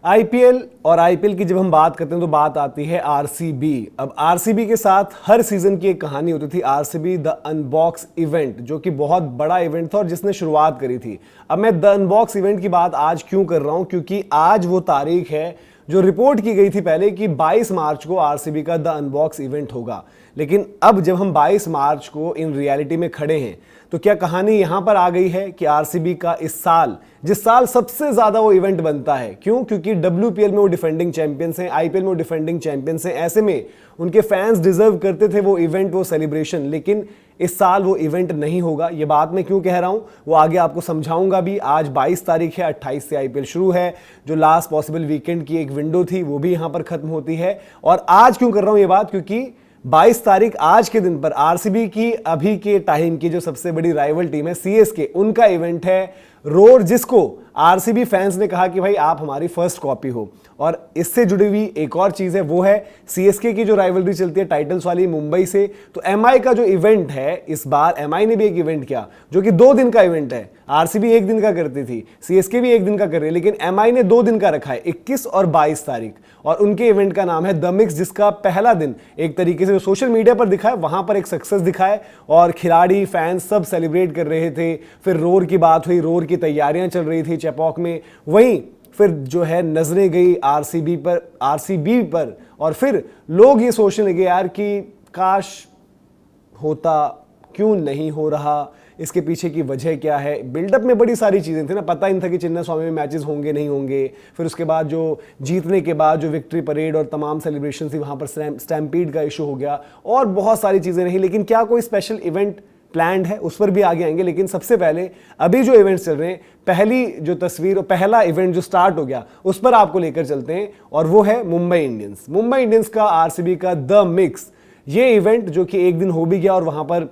IPL और IPL की जब हम बात करते हैं तो बात आती है आरसीबी। अब आरसीबी के साथ हर सीजन की एक कहानी होती थी, आरसीबी द अनबॉक्स इवेंट, जो कि बहुत बड़ा इवेंट था और जिसने शुरुआत करी थी। अब मैं द अनबॉक्स इवेंट की बात आज क्यों कर रहा हूं, क्योंकि आज वो तारीख है जो रिपोर्ट की गई थी पहले कि 22 मार्च को आरसीबी का द अनबॉक्स इवेंट होगा। लेकिन अब जब हम 22 मार्च को इन रियलिटी में खड़े हैं तो क्या कहानी यहां पर आ गई है कि आरसीबी का इस साल, जिस साल सबसे ज्यादा वो इवेंट बनता है, क्यों? क्योंकि डब्ल्यूपीएल में वो डिफेंडिंग चैंपियंस हैं, आईपीएल में वो डिफेंडिंग चैंपियंस हैं। ऐसे में उनके फैंस डिजर्व करते थे वो इवेंट, वो सेलिब्रेशन। लेकिन इस साल वो इवेंट नहीं होगा। ये बात मैं क्यों कह रहा हूं वो आगे आपको समझाऊंगा भी। आज 22 तारीख है, 28 से आईपीएल शुरू है। जो लास्ट पॉसिबल वीकेंड की एक विंडो थी वो भी यहां पर खत्म होती है। और आज क्यों कर रहा हूं ये बात, क्योंकि 22 तारीख आज के दिन पर आरसीबी की अभी के टाइम की जो सबसे बड़ी राइवल टीम है सीएसके, उनका इवेंट है रोर, जिसको आरसीबी फैंस ने कहा कि भाई आप हमारी फर्स्ट कॉपी हो। और इससे जुड़ी हुई एक और चीज है, वो है सीएसके की जो राइवलरी चलती है टाइटल्स वाली मुंबई से। तो एमआई का जो इवेंट है, इस बार एमआई ने भी एक इवेंट किया जो कि 2 दिन का इवेंट है। आरसीबी 1 दिन का करती थी, सीएसके भी 1 दिन का कर रही है, लेकिन एमआई ने 2 दिन का रखा है, 21 और 22 तारीख। और उनके इवेंट का नाम है द मिक्स, जिसका पहला दिन एक तरीके से जो सोशल मीडिया पर दिखा है वहां पर एक सक्सेस दिखा है और खिलाड़ी फैंस सब सेलिब्रेट कर रहे थे। फिर रोर की बात हुई, रोर की तैयारियां चल रही थी चेपॉक में। वहीं फिर जो है नजरें गई आरसीबी पर और फिर लोग ये सोचने लगे यार कि काश होता, क्यों नहीं हो रहा, इसके पीछे की वजह क्या है। बिल्डअप में बड़ी सारी चीज़ें थी ना, पता ही नहीं था कि चिन्नास्वामी में मैचेस होंगे नहीं होंगे। फिर उसके बाद जो जीतने के बाद जो विक्ट्री परेड और तमाम सेलिब्रेशन थी वहाँ पर स्टैम्पीड का इशू हो गया और बहुत सारी चीज़ें रही। लेकिन क्या कोई स्पेशल इवेंट प्लान्ड है, उस पर भी आगे आएंगे। लेकिन सबसे पहले अभी जो इवेंट्स चल रहे हैं, पहली जो तस्वीर और पहला इवेंट जो स्टार्ट हो गया उस पर आपको लेकर चलते हैं, और वो है मुंबई इंडियंस। मुंबई इंडियंस का आरसीबी का द मिक्स, ये इवेंट जो कि 1 दिन हो भी गया और वहां पर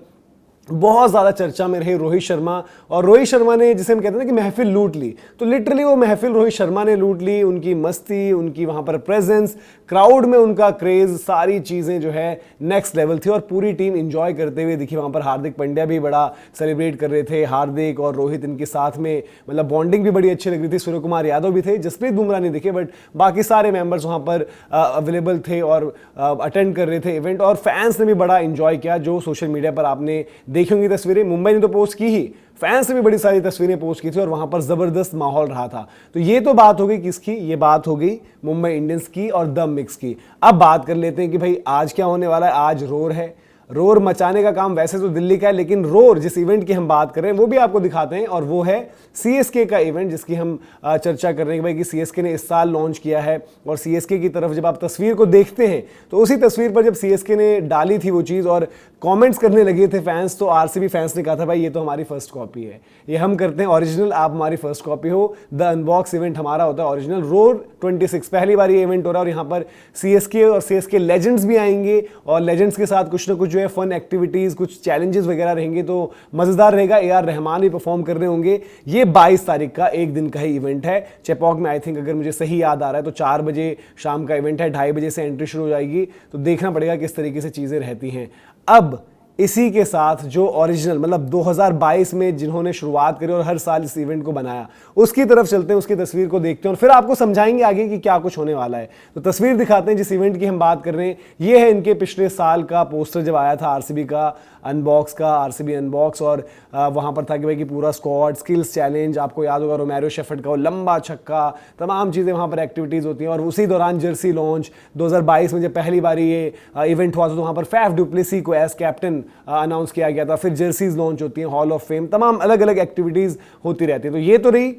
बहुत ज़्यादा चर्चा में रहे रोहित शर्मा। और रोहित शर्मा ने, जिसे हम कहते हैं ना कि महफिल लूट ली, तो लिटरली वो महफिल रोहित शर्मा ने लूट ली। उनकी मस्ती, उनकी वहाँ पर प्रेजेंस, क्राउड में उनका क्रेज, सारी चीज़ें जो है नेक्स्ट लेवल थी और पूरी टीम इंजॉय करते हुए दिखी। वहाँ पर हार्दिक पांड्या भी बड़ा सेलिब्रेट कर रहे थे, हार्दिक और रोहित इनके साथ में, मतलब बॉन्डिंग भी बड़ी अच्छी लग रही थी। सूर्य कुमार यादव भी थे, जसप्रीत बुमराह नहीं दिखे, बट बाकी सारे मेंबर्स वहाँ पर अवेलेबल थे और अटेंड कर रहे थे इवेंट। और फैंस ने भी बड़ा इंजॉय किया, जो सोशल मीडिया पर आपने देखी होंगी तस्वीरें। मुंबई ने तो पोस्ट की ही, फैंस ने भी बड़ी सारी तस्वीरें पोस्ट की थी और वहां पर जबरदस्त माहौल रहा था। तो ये तो बात हो गई किसकी, ये बात हो गई मुंबई इंडियंस की और द मिक्स की। अब बात कर लेते हैं कि भाई आज क्या होने वाला है। आज रोर है। रोर मचाने का काम वैसे तो दिल्ली का है, लेकिन रोर जिस इवेंट की हम बात कर रहे हैं वो भी आपको दिखाते हैं, और वो है सीएसके का इवेंट, जिसकी हम चर्चा कर रहे हैं कि भाई कि सीएसके ने इस साल लॉन्च किया है। और सीएसके की तरफ जब आप तस्वीर को देखते हैं तो उसी तस्वीर पर जब सीएसके ने डाली थी वो चीज़ और कमेंट्स करने लगे थे फैंस, तो आरसीबी फैंस ने कहा था भाई ये तो हमारी फर्स्ट कॉपी है, ये हम करते हैं ओरिजिनल, आप हमारी फर्स्ट कॉपी हो। द अनबॉक्स इवेंट हमारा होता है ओरिजिनल। रोर 26 पहली बार ये इवेंट हो रहा है और यहाँ पर सीएसके और सीएसके लेजेंड्स भी आएंगे और लेजेंड्स के साथ कुछ ना कुछ जो है फन एक्टिविटीज, कुछ चैलेंजेस वगैरह रहेंगे, तो मजेदार रहेगा। ए.आर. रहमान भी परफॉर्म कर रहे होंगे। ये 22 तारीख का 1 दिन का ही इवेंट है चेपॉक में। आई थिंक अगर मुझे सही याद आ रहा है तो 4 बजे शाम का इवेंट है, 2:30 बजे से एंट्री शुरू हो जाएगी। तो देखना पड़ेगा किस तरीके से चीजें रहती हैं। अब इसी के साथ जो ओरिजिनल, मतलब 2022 में जिन्होंने शुरुआत करी और हर साल इस इवेंट को बनाया, उसकी तरफ चलते हैं, उसकी तस्वीर को देखते हैं और फिर आपको समझाएंगे आगे कि क्या कुछ होने वाला है। तो तस्वीर दिखाते हैं जिस इवेंट की हम बात कर रहे हैं। ये है इनके पिछले साल का पोस्टर जब आया था आरसीबी का अनबॉक्स का, आरसीबी अनबॉक्स। और वहां पर था कि भाई कि पूरा स्क्वाड, स्किल्स चैलेंज, आपको याद होगा रोमेरो शेफर्ड का वो लंबा छक्का, तमाम चीज़ें वहां पर एक्टिविटीज़ होती हैं। और उसी दौरान जर्सी लॉन्च 2022 में जब पहली बार ये इवेंट हुआ था तो वहां पर फैफ डुप्लेसी को एज कैप्टन अनाउंस किया गया था। फिर जर्सीज लॉन्च होती हैं, हॉल ऑफ फेम, तमाम अलग अलग एक्टिविटीज़ होती रहती है। तो ये तो रही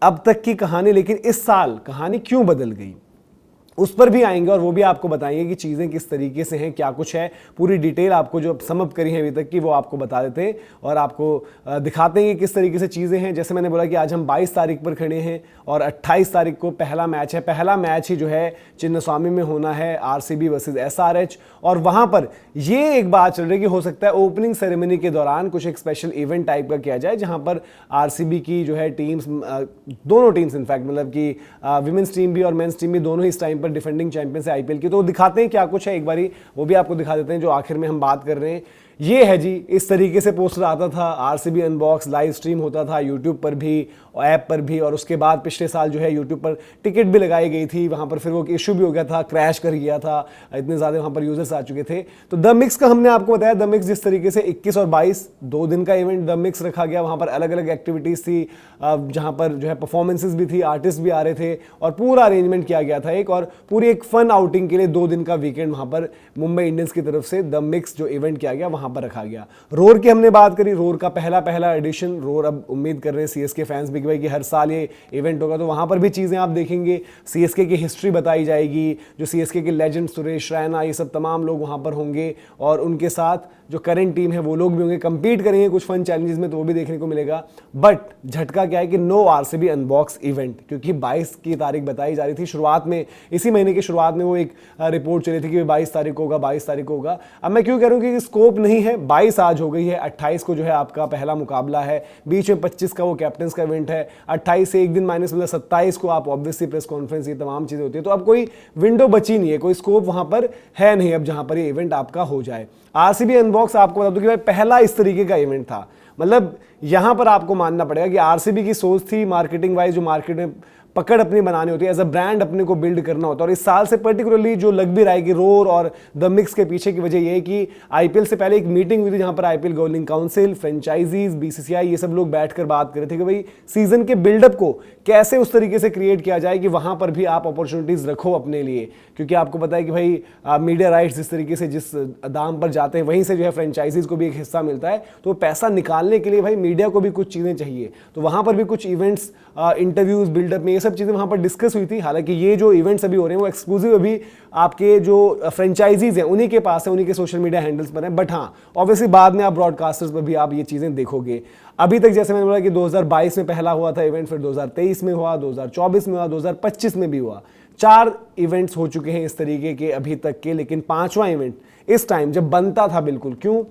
अब तक की कहानी, लेकिन इस साल कहानी क्यों बदल गई उस पर भी आएंगे और वो भी आपको बताएंगे कि चीज़ें किस तरीके से हैं, क्या कुछ है। पूरी डिटेल आपको जो सम अप करी है अभी तक की वो आपको बता देते हैं और आपको दिखाते हैं कि किस तरीके से चीज़ें हैं। जैसे मैंने बोला कि आज हम 22 तारीख पर खड़े हैं और 28 तारीख को पहला मैच है। पहला मैच ही जो है चिन्नास्वामी में होना है, आरसीबी वर्सेस एसआरएच। और वहाँ पर ये एक बात चल रही है कि हो सकता है ओपनिंग सेरेमनी के दौरान कुछ एक स्पेशल इवेंट टाइप का किया जाए, जहाँ पर आरसीबी की जो है टीम्स, दोनों टीम्स इनफैक्ट, मतलब कि विमेंस टीम भी और मेंस टीम भी दोनों ही इस टाइम डिफेंडिंग चैंपियंस है आईपीएल की। तो दिखाते हैं क्या कुछ है, एक बारी वो भी आपको दिखा देते हैं जो आखिर में हम बात कर रहे हैं। ये है जी, इस तरीके से पोस्टर आता था, आरसीबी अनबॉक्स लाइव स्ट्रीम होता था यूट्यूब पर भी और ऐप पर भी, और उसके बाद पिछले साल जो है यूट्यूब पर टिकट भी लगाई गई थी, वहाँ पर फिर वो इशू भी हो गया था, क्रैश कर गया था, इतने ज़्यादा वहाँ पर यूजर्स आ चुके थे। तो द मिक्स का हमने आपको बताया, द मिक्स जिस तरीके से 21 और 22 2 दिन का इवेंट द मिक्स रखा गया, वहाँ पर अलग अलग एक्टिविटीज़ थी, जहाँ पर जो है परफॉर्मेंसेज भी थी, आर्टिस्ट भी आ रहे थे और पूरा अरेंजमेंट किया गया था एक, और पूरी एक फन आउटिंग के लिए 2 दिन का वीकेंड वहाँ पर मुंबई इंडियंस की तरफ से द मिक्स जो इवेंट किया गया वहाँ पर रखा गया। रोर की हमने बात करी, रोर का पहला एडिशन, रोर अब उम्मीद कर रहे हैं सीएसके फैंस भी कि भाई कि हर साल ये इवेंट होगा, तो वहाँ पर भी चीज़ें आप देखेंगे, सीएसके की हिस्ट्री बताई जाएगी, जो सीएसके के लेजेंड सुरेश रैना ये सब तमाम लोग वहाँ पर होंगे, और उनके साथ जो करंट टीम है वो लोग भी होंगे, कंपीट करेंगे कुछ फन चैलेंजेस में, तो वो भी देखने को मिलेगा। बट झटका क्या है कि नो आरसीबी अनबॉक्स इवेंट, क्योंकि 22 की तारीख बताई जा रही थी शुरुआत में, इसी महीने की शुरुआत में वो एक रिपोर्ट चली थी कि 22 तारीख को होगा, 22 तारीख को होगा। अब मैं क्यों कह रहा हूँ कि स्कोप नहीं है, 22 आज हो गई है, 28 को जो है आपका पहला मुकाबला है, बीच में 25 का वो कैप्टन्स का इवेंट है, 28 से एक दिन माइनस मतलब 27 को आप ऑब्वियसली प्रेस कॉन्फ्रेंस, ये तमाम चीज़ें होती है, तो अब कोई विंडो बची नहीं है, कोई स्कोप वहाँ पर है नहीं अब जहाँ पर ये इवेंट आपका हो जाए। आरसीबी अनबॉक्स आपको बता दूं कि भाई पहला इस तरीके का इवेंट था, मतलब यहां पर आपको मानना पड़ेगा कि आरसीबी की सोच थी मार्केटिंग वाइज, जो मार्केट में पकड़ अपनी बनानी होती है, एज अ ब्रांड अपने को बिल्ड करना होता है, और इस साल से पर्टिकुलरली जो लग भी रहा है कि रोर और द मिक्स के पीछे की वजह यह है कि आईपीएल से पहले एक मीटिंग हुई थी जहां पर IPL governing council, franchises, BCCI ये सब लोग बैठकर बात कर रहे थे कि भाई सीजन के बिल्डअप को कैसे उस तरीके से क्रिएट किया जाए कि वहां पर भी आप अपॉर्चुनिटीज रखो अपने लिए, क्योंकि आपको पता है कि भाई मीडिया राइट्स जिस तरीके से जिस दाम पर जाते हैं वहीं से जो है फ्रेंचाइजीज को भी एक हिस्सा मिलता है, तो पैसा निकालने के लिए भाई मीडिया को भी कुछ चीज़ें चाहिए, तो वहां पर भी कुछ इवेंट्स, इंटरव्यूज, बिल्डअप में ये सब चीज़ें वहां पर डिस्कस हुई थी। हालांकि ये जो इवेंट्स अभी हो रहे हैं वो एक्सक्लूसिव अभी आपके जो फ्रेंचाइजीज हैं उन्हीं के पास है, उन्हीं के सोशल मीडिया हैंडल्स पर है, बट हाँ ऑब्वियसली बाद में आप ब्रॉडकास्टर्स पर भी आप ये चीज़ें देखोगे। अभी तक जैसे मैंने बोला कि 2022 में पहला हुआ था इवेंट, फिर 2023 में हुआ, 2024 में हुआ, 2025 में भी हुआ, 4 इवेंट्स हो चुके हैं इस तरीके के अभी तक के, लेकिन 5वां इवेंट इस टाइम जब बनता था, बिल्कुल क्यों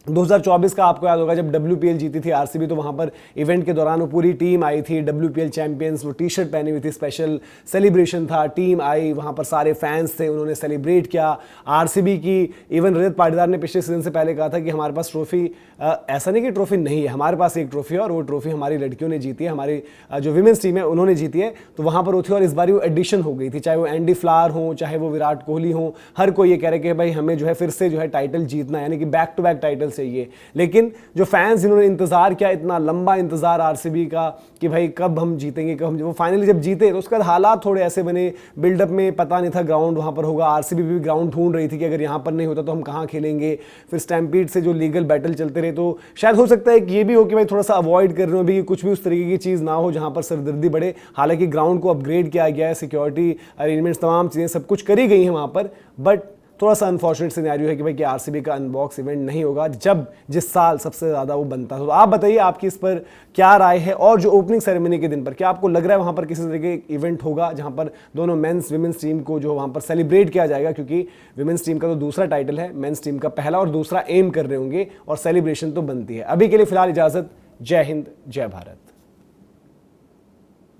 2024 का आपको याद होगा जब WPL जीती थी आरसीबी, तो वहां पर इवेंट के दौरान वो पूरी टीम आई थी, WPL चैंपियंस, वो टी शर्ट पहनी हुई थी, स्पेशल सेलिब्रेशन था, टीम आई, वहां पर सारे फैंस थे, उन्होंने सेलिब्रेट किया आरसीबी की। इवन रजत पाटीदार ने पिछले सीजन से पहले कहा था कि हमारे पास ट्रॉफी, ऐसा नहीं कि ट्रॉफी नहीं है, हमारे पास एक ट्रॉफी है और वो ट्रॉफी हमारी लड़कियों ने जीती है, हमारी जो विमेंस टीम है उन्होंने जीती है, तो वहां पर वो थी। और इस बार वो एडिशन हो गई थी, चाहे वो एंडी फ्लावर हो, चाहे वो विराट कोहली हो, हर कोई ये कह रहे कि भाई हमें जो है फिर से जो है टाइटल जीतना है, यानी कि बैक टू बैक टाइटल चाहिए। लेकिन जो फैंस जिन्होंने इंतजार किया, इतना लंबा इंतजार आरसीबी का कि भाई कब हम जीतेंगे, कब हम, वो फाइनली जब जीते तो उसके बाद हालात थोड़े ऐसे बने, बिल्डअप में पता नहीं था ग्राउंड वहां पर होगा, आरसीबी भी ग्राउंड ढूंढ रही थी कि अगर यहां पर नहीं होता तो हम कहां खेलेंगे, फिर स्टैम्पीड से जो लीगल बैटल चलते रहे, तो शायद हो सकता है कि ये भी हो कि भाई थोड़ा सा अवॉइड कर रहे हो भी, कुछ भी उस तरीके की चीज़ ना हो जहां पर सरदर्दी बढ़े। हालांकि ग्राउंड को अपग्रेड किया गया है, सिक्योरिटी अरेंजमेंट्स तमाम चीज़ें सब कुछ करी गई हैं वहां पर, बट थोड़ा सा अनफॉर्चुनेट सिनेरियो है कि भाई कि आरसीबी का अनबॉक्स इवेंट नहीं होगा जब जिस साल सबसे ज़्यादा वो बनता है। तो आप बताइए आपकी इस पर क्या राय है, और जो ओपनिंग सेरेमनी के दिन पर क्या आपको लग रहा है वहाँ पर किसी तरीके का इवेंट होगा जहाँ पर दोनों मेंस विमेंस टीम को जो वहाँ पर सेलिब्रेट किया जाएगा, क्योंकि विमेंस टीम का तो दूसरा टाइटल है, मेंस टीम का पहला और दूसरा एम कर रहे होंगे और सेलिब्रेशन तो बनती है। अभी के लिए फिलहाल इजाज़त, जय हिंद, जय भारत।